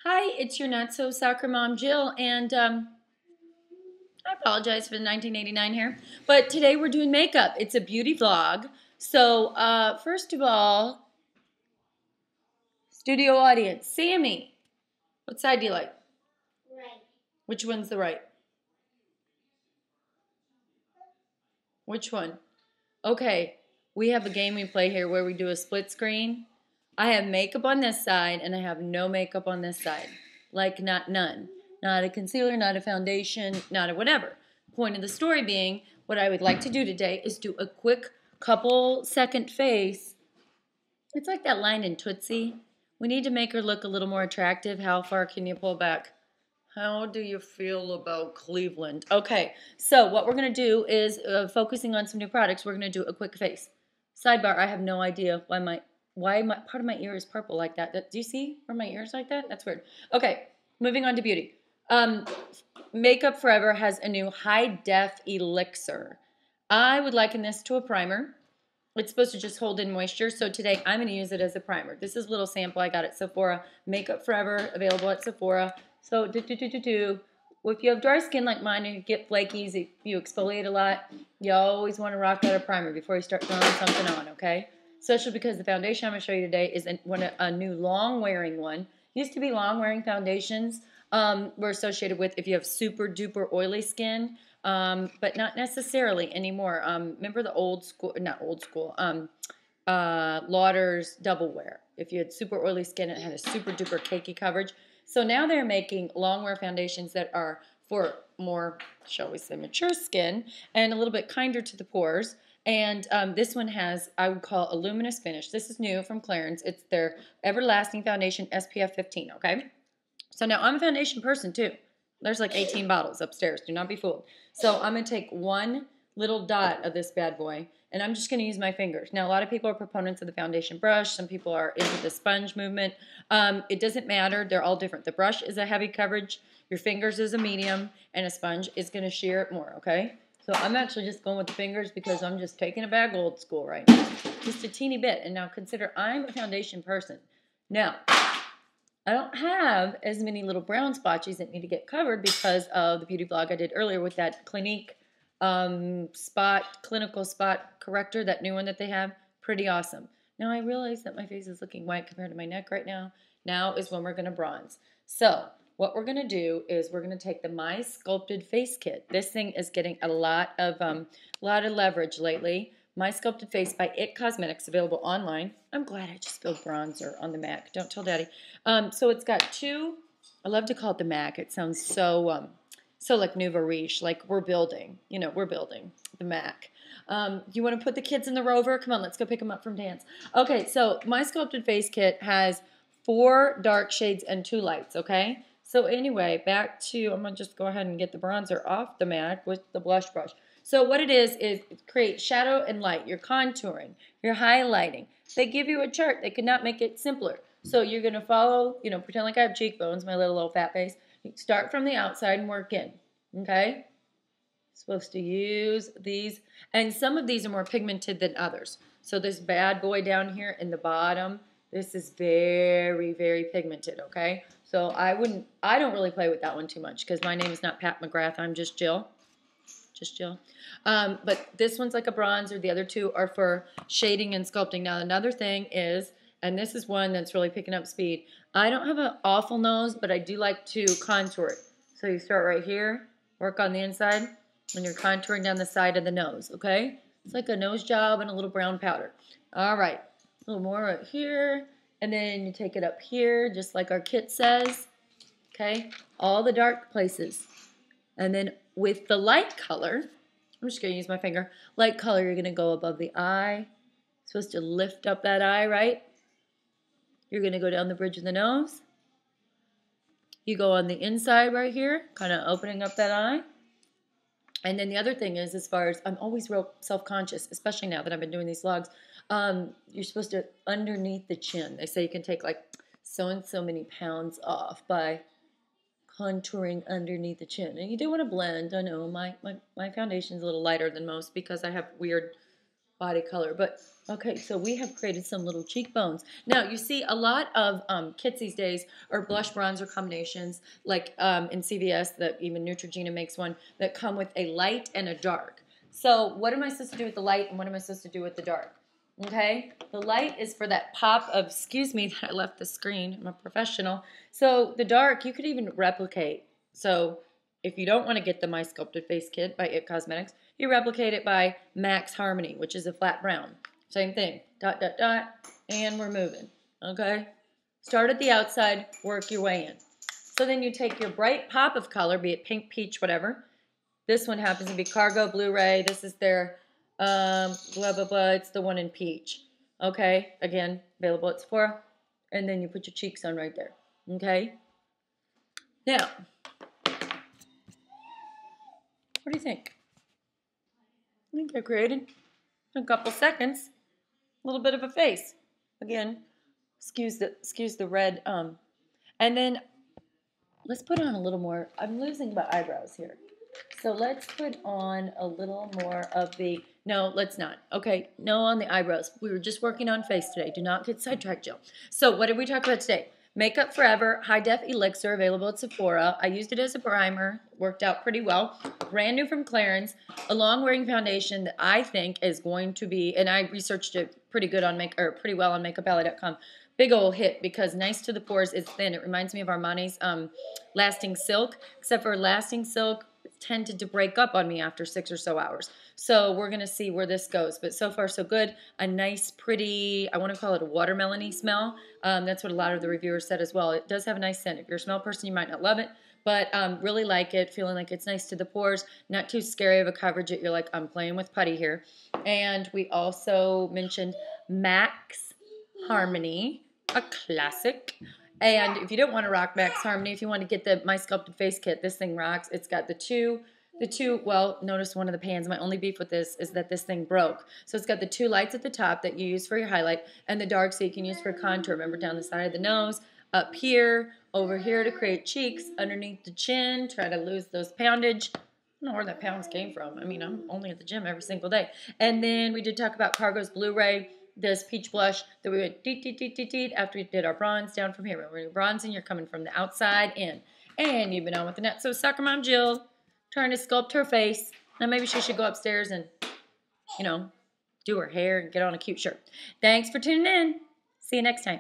Hi, it's your NotSoSoccerMom Jill, and I apologize for the 1989 hair, but today we're doing makeup. It's a beauty vlog. So, first of all, studio audience, Sammy, what side do you like? Right. Which one's the right? Which one? Okay, we have a game we play here where we do a split screen. I have makeup on this side, and I have no makeup on this side. Like, none. Not a concealer, not a foundation, not a whatever. Point of the story being, what I would like to do today is do a quick couple second face. It's like that line in Tootsie. We need to make her look a little more attractive. How far can you pull back? How do you feel about Cleveland? Okay, so what we're going to do is, focusing on some new products, we're going to do a quick face. Sidebar, I have no idea why part of my ear is purple like that. Do you see where my ear is like that? That's weird. Okay, moving on to beauty. MakeUpForever has a new High Def Elixir. I would liken this to a primer. It's supposed to just hold in moisture, so today I'm going to use it as a primer. This is a little sample I got at Sephora. MakeUpForever, available at Sephora. So, if you have dry skin like mine and you get flakies, you exfoliate a lot, you always want to rock out a primer before you start throwing something on, okay? Especially because the foundation I'm going to show you today is a new long-wearing one. Used to be long-wearing foundations were associated with if you have super-duper oily skin, but not necessarily anymore. Remember the Lauder's Double Wear. If you had super oily skin, it had a super-duper cakey coverage. So now they're making long-wear foundations that are for more, shall we say, mature skin and a little bit kinder to the pores. And this one has, I would call, a luminous finish. This is new from Clarins. It's their Everlasting Foundation SPF 15, okay? So now I'm a foundation person too. There's like 18 bottles upstairs. Do not be fooled. So I'm going to take one little dot of this bad boy, and I'm just going to use my fingers. Now, a lot of people are proponents of the foundation brush. Some people are into the sponge movement. It doesn't matter. They're all different. The brush is a heavy coverage. Your fingers is a medium, and a sponge is going to shear it more, okay? So I'm actually just going with the fingers because I'm just taking it back old school right now. Just a teeny bit. And now consider I'm a foundation person. Now, I don't have as many little brown spotches that need to get covered because of the beauty vlog I did earlier with that Clinique clinical spot corrector, that new one that they have. Pretty awesome. Now I realize that my face is looking white compared to my neck right now. Now is when we're going to bronze. So what we're going to do is we're going to take the My Sculpted Face Kit. This thing is getting a lot of leverage lately. My Sculpted Face by IT Cosmetics, available online. I'm glad I just spilled bronzer on the MAC. Don't tell Daddy. So it's got two. I love to call it the MAC. It sounds so like nouveau riche, like we're building. You know, we're building the MAC. You want to put the kids in the Rover? Come on, let's go pick them up from dance. Okay, so My Sculpted Face Kit has 4 dark shades and 2 lights, okay? So anyway, back to, I'm going to just go ahead and get the bronzer off the MAC with the blush brush. So what it is create shadow and light. You're contouring. You're highlighting. They give you a chart. They could not make it simpler. So you're going to follow, pretend like I have cheekbones, my little old fat face. You start from the outside and work in, okay? Supposed to use these. And some of these are more pigmented than others. So this bad boy down here in the bottom, this is very, very pigmented, okay? So I don't really play with that one too much because my name is not Pat McGrath. I'm just Jill. Just Jill. But this one's like a bronzer. The other two are for shading and sculpting. Now, another thing is, and this is one that's really picking up speed, I don't have an awful nose, but I do like to contour it. So you start right here, work on the inside, and you're contouring down the side of the nose, okay? It's like a nose job and a little brown powder. All right, a little more right here, and then you take it up here, just like our kit says, okay? All the dark places. And then with the light color, I'm just going to use my finger. Light color, you're going to go above the eye. Supposed to lift up that eye, right? You're going to go down the bridge of the nose. You go on the inside right here, kind of opening up that eye. And then the other thing is, as far as, I'm always real self-conscious, especially now that I've been doing these vlogs, you're supposed to, underneath the chin. They say you can take like so and so many pounds off by contouring underneath the chin. And you do want to blend. I know my foundation is a little lighter than most because I have weird body color. But okay, so we have created some little cheekbones. Now, you see a lot of kits these days are blush bronzer combinations, like in CVS, that even Neutrogena makes one, that come with a light and a dark. So what am I supposed to do with the light and what am I supposed to do with the dark? Okay, the light is for that pop of, excuse me, I left the screen, I'm a professional. So the dark, you could even replicate. So if you don't want to get the My Sculpted Face Kit by IT Cosmetics, you replicate it by Max Harmony, which is a flat brown. Same thing, dot, dot, dot, and we're moving, okay? Start at the outside, work your way in. So then you take your bright pop of color, be it pink, peach, whatever. This one happens to be Cargo Blu-ray. This is their blah, blah, blah. It's the one in peach. Okay, again, available at Sephora. And then you put your cheeks on right there. Okay? Now, what do you think? I think I created, in a couple seconds, a little bit of a face. Again, excuse the red. And then let's put on a little more. I'm losing my eyebrows here. So let's put on a little more of the, no, let's not. Okay, no on the eyebrows. We were just working on face today. Do not get sidetracked, Jill. So what did we talk about today? MakeUpForever High Def Elixir, available at Sephora. I used it as a primer. Worked out pretty well. Brand new from Clarins. A long-wearing foundation that I think is going to be, and I researched it pretty good on pretty well on MakeUpAlley.com. Big old hit because nice to the pores. It's thin. It reminds me of Armani's Lasting Silk, except for Lasting Silk tended to break up on me after 6 or so hours. So we're going to see where this goes. But so far, so good. A nice, pretty, I want to call it a watermelon-y smell. That's what a lot of the reviewers said as well. It does have a nice scent. If you're a smell person, you might not love it. But really like it, feeling like it's nice to the pores. Not too scary of a coverage that you're like, I'm playing with putty here. And we also mentioned Max Harmony, a classic. And if you don't want to rock Max Harmony, if you want to get the My Sculpted Face Kit, this thing rocks. It's got the two, well, notice one of the pans. My only beef with this is that this thing broke. So it's got the 2 lights at the top that you use for your highlight and the dark so you can use for contour. Remember, down the side of the nose, up here, over here to create cheeks, underneath the chin, try to lose those poundage. I don't know where that pounds came from. I mean, I'm only at the gym every single day. And then we did talk about Cargo's Blu-ray, this peach blush that we went deet after we did our bronze down from here. When you're bronzing, you're coming from the outside in. And you've been on with the NotSoSoccerMom Jill, trying to sculpt her face. Now maybe she should go upstairs and, you know, do her hair and get on a cute shirt. Thanks for tuning in. See you next time.